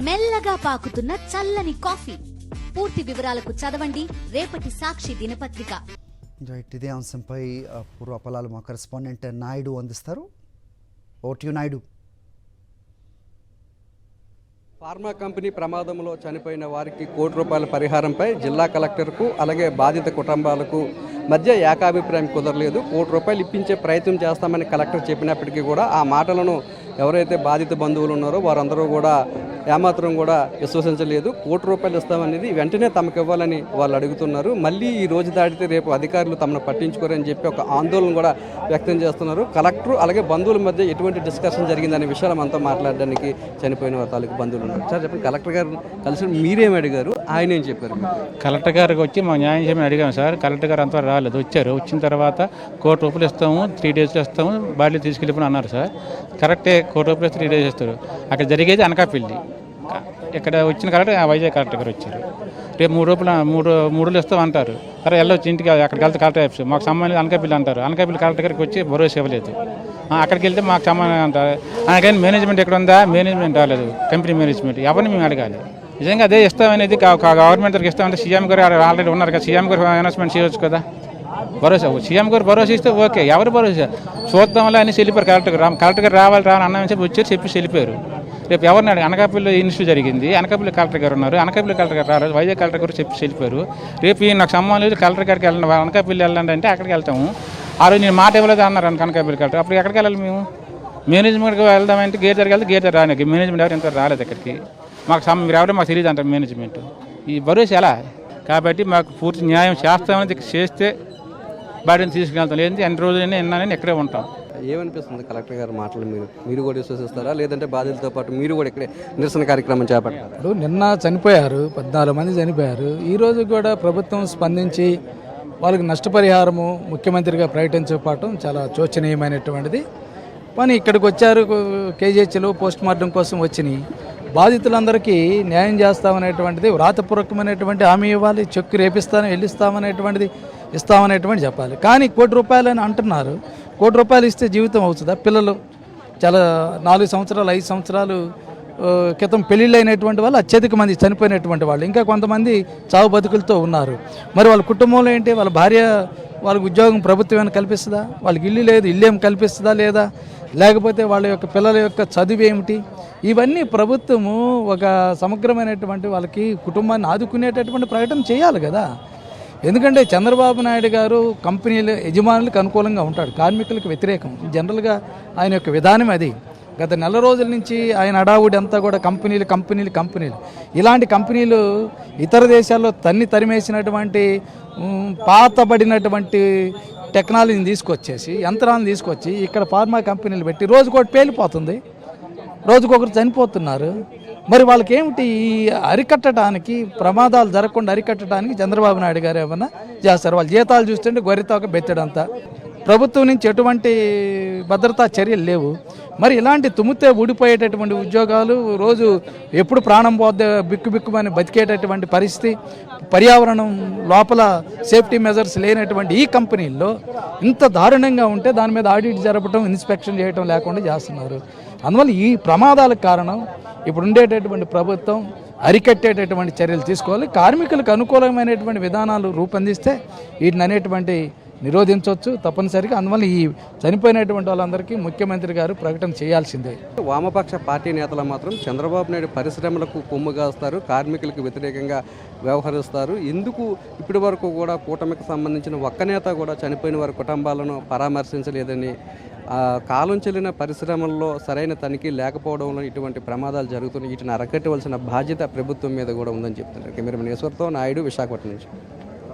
మెల్లగా పాకుతున్న చల్లని కాఫీ. పూర్తి వివరాలకు చదవండి రేపటి సాక్షి దినపత్రిక. ఇదే అంశంపై పూర్వపలాలు మా కరెస్పాండెంట్ నాయుడు అందిస్తారు. ఓటు నాయుడు. ఫార్మా కంపెనీ ప్రమాదంలో చనిపోయిన వారికి ₹1 పరిహారంపై జిల్లా కలెక్టర్కు అలాగే బాధిత కుటుంబాలకు మధ్య ఏకాభిప్రాయం కుదరలేదు. ₹1 ఇప్పించే ప్రయత్నం చేస్తామని కలెక్టర్ చెప్పినప్పటికీ కూడా ఆ మాటలను ఎవరైతే బాధిత బంధువులు ఉన్నారో వారందరూ కూడా ఏమాత్రం కూడా విశ్వసించలేదు. ₹1 ఇస్తామనేది వెంటనే తమకు ఇవ్వాలని వాళ్ళు అడుగుతున్నారు. మళ్ళీ ఈ రోజు దాటితే రేపు అధికారులు తమను పట్టించుకోరని చెప్పి ఒక ఆందోళన కూడా వ్యక్తం చేస్తున్నారు. కలెక్టర్ అలాగే బంధువుల మధ్య ఎటువంటి డిస్కషన్ జరిగిందనే విషయాలు మనతో మాట్లాడడానికి చనిపోయిన వారి తాలూకు బంధువులు ఉన్నారు. సార్ చెప్పండి, కలెక్టర్ గారు కలిసి మీరేమి అడిగారు, ఆయన ఏం చెప్పారు? కలెక్టర్ గారికి వచ్చి మా న్యాయం చేయమని అడిగాము సార్. కలెక్టర్ గారు అంతవరకు రాలేదు. వచ్చారు, వచ్చిన తర్వాత ₹1 ఇస్తాము, 3 daysలో ఇస్తాము, బాడీ తీసుకెళ్ళిపోయి అన్నారు సార్. కరెక్టే, ₹1 3 days ఇస్తారు. అక్కడ జరిగేది అనకాపల్లి. ఇక్కడ వచ్చిన కలెక్టర్ వైజాగ్ కలెక్టర్ గారు వచ్చారు. రేపు ₹3 ఇస్తాం అంటారు. సరే వెళ్ళొచ్చి ఇంటికి, అక్కడికి వెళ్తే కలెక్టర్ ఆఫీస్ మాకు సంబంధం అనకాపల్లి అంటారు. అనకాపల్లి కలెక్టర్ గారికి వచ్చి భరోసా ఇవ్వలేదు. అక్కడికి వెళ్తే మాకు సంబంధం అంటారు. కానీ మేనేజ్మెంట్ ఎక్కడ ఉందా? మేనేజ్మెంట్ రాలేదు, కంపెనీ మేనేజ్మెంట్. ఎవరిని మేము అడగాలి? నిజంగా అదే ఇస్తామనేది గవర్నమెంట్ దగ్గర ఇస్తామంటే సీఎం గారు ఆల్రెడీ ఉన్నారు కదా, సీఎం గారు అనౌన్స్మెంట్ చేయవచ్చు కదా. భరోసా సీఎం గారు భరోసా ఇస్తే ఓకే. ఎవరు భరోసా? చూద్దాం వల్ల అని వెళ్ళిపోయారు. కలెక్టర్ గారు రావాలి అన్న చెప్పి వచ్చారు, చెప్పి వెళ్ళిపోయారు. రేపు ఎవరిని అడిగి? అనకాపల్లిలో ఇన్స్టిట్యూట్ జరిగింది, అనకాపల్లి కలెక్టర్ గారు ఉన్నారు, అనకాపల్లి కలెక్టర్ గారు రాలేదు, వైజాగ్ కలెక్టర్ గారు చెప్పి వెళ్ళిపోయారు. రేపు నాకు సంబంధం లేదు, కలెక్టర్ గారికి వెళ్ళండి, అనకాపల్లి వెళ్ళండి అంటే అక్కడికి వెళ్తాము. ఆ రోజు నేను మాట ఇవ్వలేదు అన్నారు అనకాపల్లి కలెక్టర్. అప్పుడు ఎక్కడికి వెళ్ళాలి మేము? మేనేజ్మెంట్కి వెళ్దామంటే గేట్ దగ్గరికి వెళ్తే గేట్ రానికి మేనేజ్మెంట్ ఎవరు ఇంత రాలేదు ఇక్కడికి. మీరు ఎవరో మాకు తెలియదు అంటారు మేనేజ్మెంట్. ఈ భరోసా ఎలా? కాబట్టి మాకు పూర్తి న్యాయం చేస్తామని చేస్తే బాడీని తీసుకెళ్తాం, లేదంటే ఎన్ని రోజులైనా ఎన్నానైనా ఇక్కడే ఉంటాం. ఏమనిపిస్తుంది కలెక్టర్ గారి మాటలు? మీరు కూడా విశ్వసిస్తారా, లేదంటే బాధితులతో పాటు మీరు కూడా ఇక్కడే నిరసన కార్యక్రమం చేపట్టారు? నిన్న చనిపోయారు, 14 మంది చనిపోయారు. ఈరోజు కూడా ప్రభుత్వం స్పందించి వాళ్ళకి నష్టపరిహారము ముఖ్యమంత్రిగా ప్రకటించకపోవటం చాలా శోచనీయమైనటువంటిది. కానీ ఇక్కడికి వచ్చారు, కేజీహెచ్లో పోస్ట్ మార్టం కోసం వచ్చినాయి. బాధితులందరికీ న్యాయం చేస్తామనేటువంటిది వ్రాతపూర్వకమైనటువంటి హామీ ఇవ్వాలి. చెక్కు రేపిస్తాను, ఇస్తామనేటువంటిది చెప్పాలి. కానీ ₹1 అని అంటున్నారు. ₹1 ఇస్తే జీవితం అవుతుందా? పిల్లలు చాలా 4 సంవత్సరాలు 5 సంవత్సరాలు క్రితం పెళ్ళిళ్ళు అయినటువంటి వాళ్ళు అత్యధిక మంది చనిపోయినటువంటి వాళ్ళు, ఇంకా కొంతమంది చావు బతుకులతో ఉన్నారు. మరి వాళ్ళ కుటుంబంలో ఏంటి? వాళ్ళ భార్య వాళ్ళకి ఉద్యోగం ప్రభుత్వం ఏమైనా కల్పిస్తుందా? వాళ్ళకి ఇల్లు లేదు, ఇల్లు ఏమి కల్పిస్తుందా లేదా? లేకపోతే వాళ్ళ యొక్క పిల్లల యొక్క చదువు ఏమిటి? ఇవన్నీ ప్రభుత్వము ఒక సమగ్రమైనటువంటి వాళ్ళకి కుటుంబాన్ని ఆదుకునేటటువంటి ప్రకటన చేయాలి కదా. ఎందుకంటే చంద్రబాబు నాయుడు గారు కంపెనీల యజమానులకు అనుకూలంగా ఉంటాడు, కార్మికులకు వ్యతిరేకం. జనరల్గా ఆయన యొక్క విధానం అది. గత నెల రోజుల నుంచి ఆయన అడావుడి అంతా కూడా కంపెనీలు. ఇలాంటి కంపెనీలు ఇతర దేశాల్లో తరిమేసినటువంటి పాతబడినటువంటి టెక్నాలజీని తీసుకొచ్చేసి, యంత్రాలను తీసుకొచ్చి ఇక్కడ ఫార్మా కంపెనీలు పెట్టి రోజుకోటి పేలిపోతుంది, రోజుకొకరు చనిపోతున్నారు. మరి వాళ్ళకి ఏమిటి? ఈ అరికట్టడానికి, ప్రమాదాలు జరగకుండా అరికట్టడానికి చంద్రబాబు నాయుడు గారు ఏమన్నా చేస్తారు? వాళ్ళ జీతాలు చూస్తుంటే గొర్రెతోక బెత్తడంతా. ప్రభుత్వం నుంచి ఎటువంటి భద్రతా చర్యలు లేవు. మరి ఇలాంటి తుమ్మితే ఊడిపోయేటటువంటి ఉద్యోగాలు, రోజు ఎప్పుడు ప్రాణం పోద్దే బిక్కుమని బతికేటటువంటి పరిస్థితి, పర్యావరణం లోపల సేఫ్టీ మెజర్స్ లేనటువంటి ఈ కంపెనీల్లో ఇంత దారుణంగా ఉంటే దాని మీద ఆడిట్ జరపడం, ఇన్స్పెక్షన్ చేయడం లేకుండా చేస్తున్నారు. అందువల్ల ఈ ప్రమాదాలకు కారణం ఇప్పుడు ఉండేటటువంటి ప్రభుత్వం అరికట్టేటటువంటి చర్యలు తీసుకోవాలి. కార్మికులకు అనుకూలమైనటువంటి విధానాలు రూపొందిస్తే వీటిని అనేటువంటి నిరోధించవచ్చు తప్పనిసరిగా. అందువల్ల ఈ చనిపోయినటువంటి వాళ్ళందరికీ ముఖ్యమంత్రి గారు ప్రకటన చేయాల్సిందే. వామపక్ష పార్టీ నేతలు మాత్రం చంద్రబాబు నాయుడు పరిశ్రమలకు కొమ్ము కాస్తారు, కార్మికులకు వ్యతిరేకంగా వ్యవహరిస్తారు. ఎందుకు ఇప్పటి వరకు కూడా కూటమికి సంబంధించిన ఒక్క నేత కూడా చనిపోయిన వారి కుటుంబాలను పరామర్శించలేదని, కాలం చెల్లిన పరిశ్రమల్లో సరైన తనిఖీ లేకపోవడంలో ఇటువంటి ప్రమాదాలు జరుగుతున్నాయి. వీటిని అరకట్టవలసిన బాధ్యత ప్రభుత్వం మీద కూడా ఉందని చెప్తున్నారు. కెమెరామెన్ ఈశ్వర్తో నాయుడు, విశాఖపట్నం నుంచి.